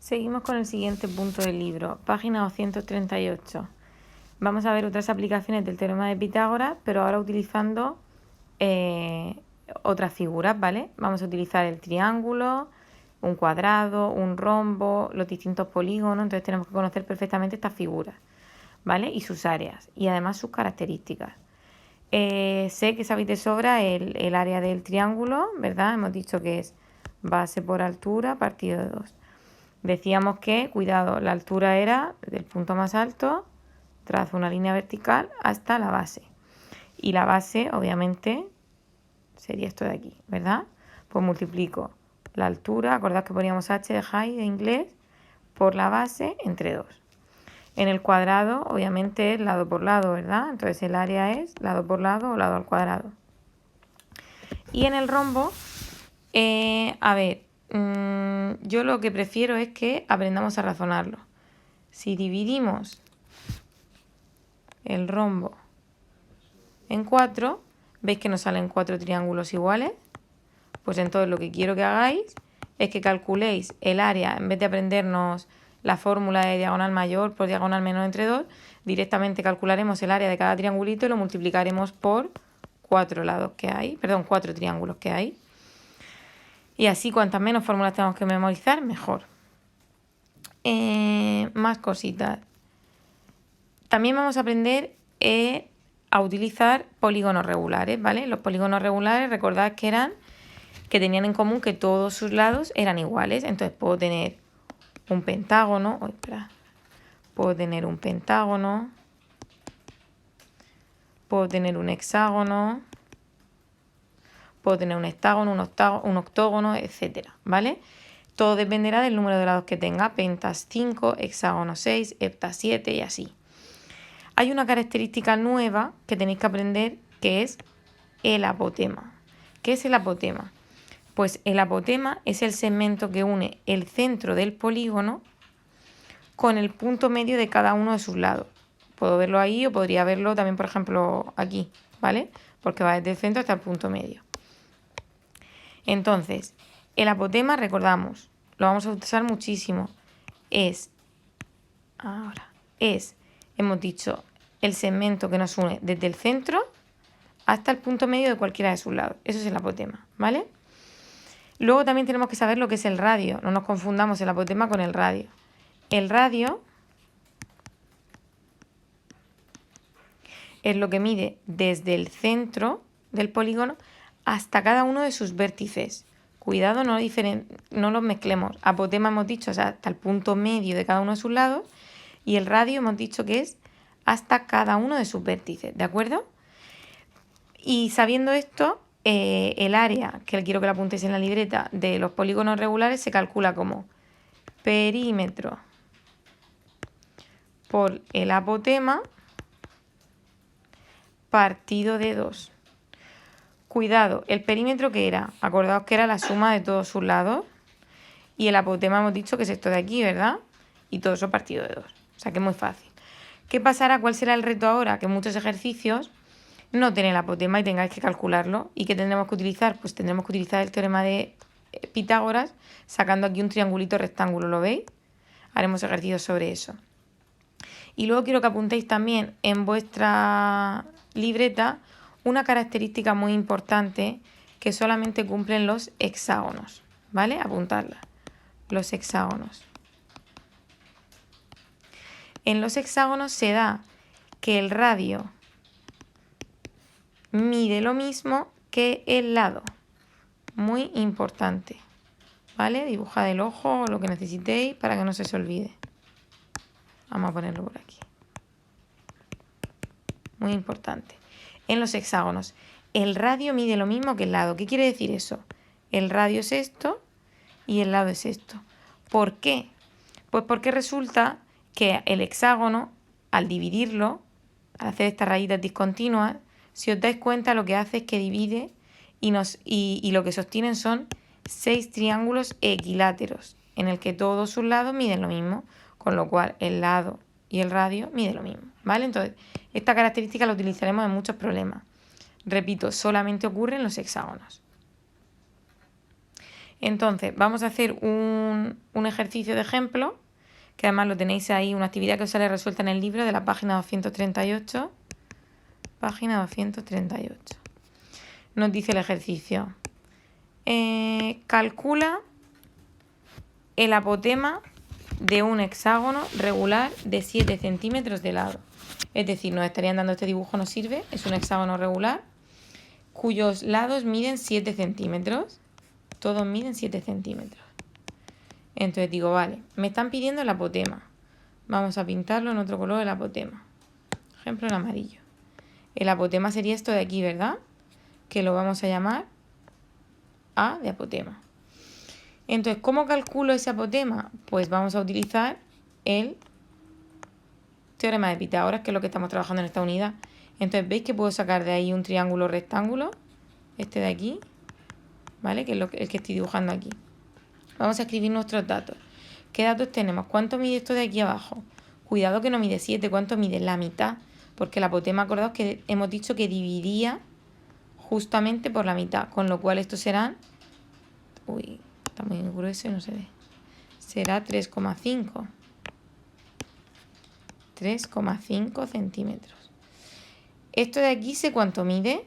Seguimos con el siguiente punto del libro, página 238. Vamos a ver otras aplicaciones del teorema de Pitágoras, pero ahora utilizando otras figuras, ¿vale? Vamos a utilizar el triángulo, un cuadrado, un rombo, los distintos polígonos. Entonces tenemos que conocer perfectamente estas figuras, ¿vale? Y sus áreas y además sus características. Sé que sabéis de sobra el área del triángulo, ¿verdad? Hemos dicho que es base por altura partido de 2. Decíamos que, cuidado, la altura era del punto más alto, trazo una línea vertical hasta la base. Y la base, obviamente, sería esto de aquí, ¿verdad? Pues multiplico la altura, acordad que poníamos h de height de inglés, por la base entre 2. En el cuadrado, obviamente, es lado por lado, ¿verdad? Entonces el área es lado por lado o lado al cuadrado. Y en el rombo, yo lo que prefiero es que aprendamos a razonarlo. Si dividimos el rombo en 4, ¿veis que nos salen 4 triángulos iguales? Pues entonces lo que quiero que hagáis es que calculéis el área, en vez de aprendernos la fórmula de diagonal mayor por diagonal menor entre 2, directamente calcularemos el área de cada triangulito y lo multiplicaremos por 4 triángulos que hay. Y así, cuantas menos fórmulas tenemos que memorizar, mejor. Más cositas. También vamos a aprender a utilizar polígonos regulares, ¿vale? Los polígonos regulares, recordad que tenían en común que todos sus lados eran iguales. Entonces puedo tener un pentágono, puedo tener un pentágono, puedo tener un hexágono, puedo tener un hectágono, un octógono, etcétera, ¿vale? Todo dependerá del número de lados que tenga, pentas 5, hexágono 6, heptas 7 y así. Hay una característica nueva que tenéis que aprender, que es el apotema. ¿Qué es el apotema? Pues el apotema es el segmento que une el centro del polígono con el punto medio de cada uno de sus lados. Puedo verlo ahí o podría verlo también, por ejemplo, aquí, ¿vale? Porque va desde el centro hasta el punto medio. Entonces, el apotema, recordamos, lo vamos a usar muchísimo. Hemos dicho, el segmento que nos une desde el centro hasta el punto medio de cualquiera de sus lados. Eso es el apotema, ¿vale? Luego también tenemos que saber lo que es el radio. No nos confundamos el apotema con el radio. El radio es lo que mide desde el centro del polígono hasta cada uno de sus vértices. Cuidado, no los mezclemos. Apotema hemos dicho, o sea, hasta el punto medio de cada uno de sus lados. Y el radio hemos dicho que es hasta cada uno de sus vértices, ¿de acuerdo? Y sabiendo esto, el área, que quiero que lo apuntéis en la libreta, de los polígonos regulares se calcula como perímetro por el apotema partido de 2. Cuidado, el perímetro que era, acordaos que era la suma de todos sus lados y el apotema hemos dicho que es esto de aquí, ¿verdad? Y todo eso partido de 2, o sea que es muy fácil. ¿Qué pasará? ¿Cuál será el reto ahora? Que muchos ejercicios no tienen el apotema y tengáis que calcularlo. ¿Y qué tendremos que utilizar? Pues tendremos que utilizar el teorema de Pitágoras sacando aquí un triangulito rectángulo, ¿lo veis? Haremos ejercicios sobre eso. Y luego quiero que apuntéis también en vuestra libreta una característica muy importante que solamente cumplen los hexágonos, ¿vale? Apuntadla. Los hexágonos. En los hexágonos se da que el radio mide lo mismo que el lado. Muy importante, ¿vale? Dibujad el ojo o lo que necesitéis para que no se os olvide. Vamos a ponerlo por aquí. Muy importante. En los hexágonos, el radio mide lo mismo que el lado. ¿Qué quiere decir eso? El radio es esto y el lado es esto. ¿Por qué? Pues porque resulta que el hexágono, al dividirlo, al hacer estas rayitas discontinuas, si os dais cuenta, lo que hace es que divide y lo que sostienen son 6 triángulos equiláteros, en el que todos sus lados miden lo mismo, con lo cual el lado y el radio miden lo mismo, ¿vale? Entonces, esta característica la utilizaremos en muchos problemas. Repito, solamente ocurre en los hexágonos. Entonces, vamos a hacer un ejercicio de ejemplo, que además lo tenéis ahí, una actividad que os sale resuelta en el libro de la página 238. Página 238. Nos dice el ejercicio. Calcula el apotema de un hexágono regular de 7 centímetros de lado. Es decir, nos estarían dando este dibujo, nos sirve, es un hexágono regular cuyos lados miden 7 centímetros. Todos miden 7 centímetros. Entonces digo, vale, me están pidiendo el apotema. Vamos a pintarlo en otro color el apotema. Por ejemplo, en amarillo. El apotema sería esto de aquí, ¿verdad? Que lo vamos a llamar A de apotema. Entonces, ¿cómo calculo ese apotema? Pues vamos a utilizar el teorema de Pitágoras, que es lo que estamos trabajando en esta unidad. Entonces, ¿veis que puedo sacar de ahí un triángulo rectángulo? Este de aquí, ¿vale? Que es el que estoy dibujando aquí. Vamos a escribir nuestros datos. ¿Qué datos tenemos? ¿Cuánto mide esto de aquí abajo? Cuidado que no mide 7, ¿cuánto mide? La mitad. Porque el apotema, acordaos que hemos dicho que dividía justamente por la mitad. Con lo cual esto serán... Uy, está muy grueso y no se ve. Será 3,5. 3,5 centímetros. ¿Esto de aquí sé cuánto mide?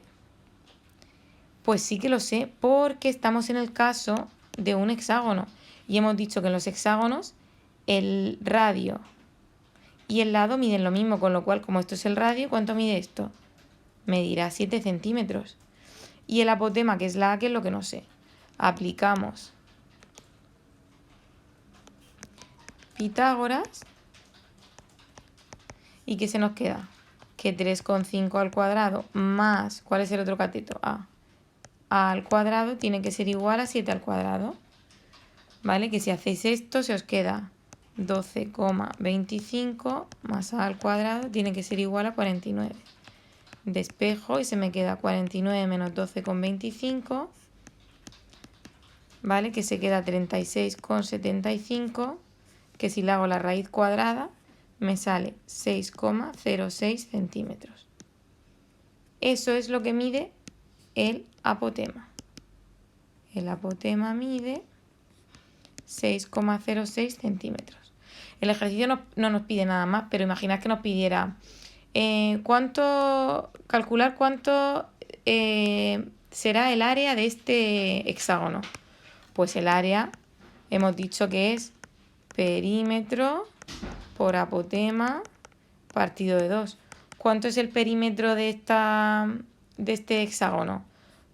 Pues sí que lo sé, porque estamos en el caso de un hexágono. Y hemos dicho que en los hexágonos el radio y el lado miden lo mismo, con lo cual, como esto es el radio, ¿cuánto mide esto? Medirá 7 centímetros. Y el apotema, que es la A, que es lo que no sé. Aplicamos Pitágoras. ¿Y qué se nos queda? Que 3,5 al cuadrado más... ¿Cuál es el otro cateto? A. A al cuadrado tiene que ser igual a 7 al cuadrado. ¿Vale? Que si hacéis esto se os queda 12,25 más A al cuadrado tiene que ser igual a 49. Despejo y se me queda 49 menos 12,25. ¿Vale? Que se queda 36,75. Que si le hago la raíz cuadrada me sale 6,06 centímetros. Eso es lo que mide el apotema. El apotema mide 6,06 centímetros. El ejercicio no nos pide nada más, pero imaginad que nos pidiera calcular cuánto será el área de este hexágono. Pues el área hemos dicho que es perímetro por apotema partido de 2. ¿Cuánto es el perímetro de este hexágono?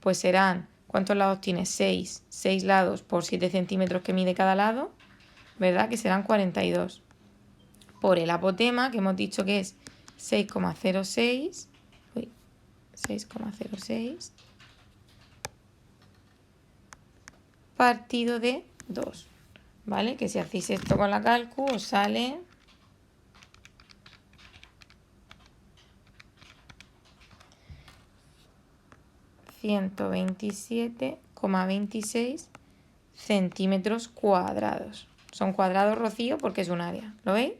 Pues serán, ¿cuántos lados tiene? 6. 6 lados por 7 centímetros que mide cada lado, ¿verdad? Que serán 42. Por el apotema, que hemos dicho que es 6,06. 6,06 partido de 2. ¿Vale? Que si hacéis esto con la calcu os sale 127,26 centímetros cuadrados. Son cuadrados, Rocío, porque es un área. ¿Lo veis?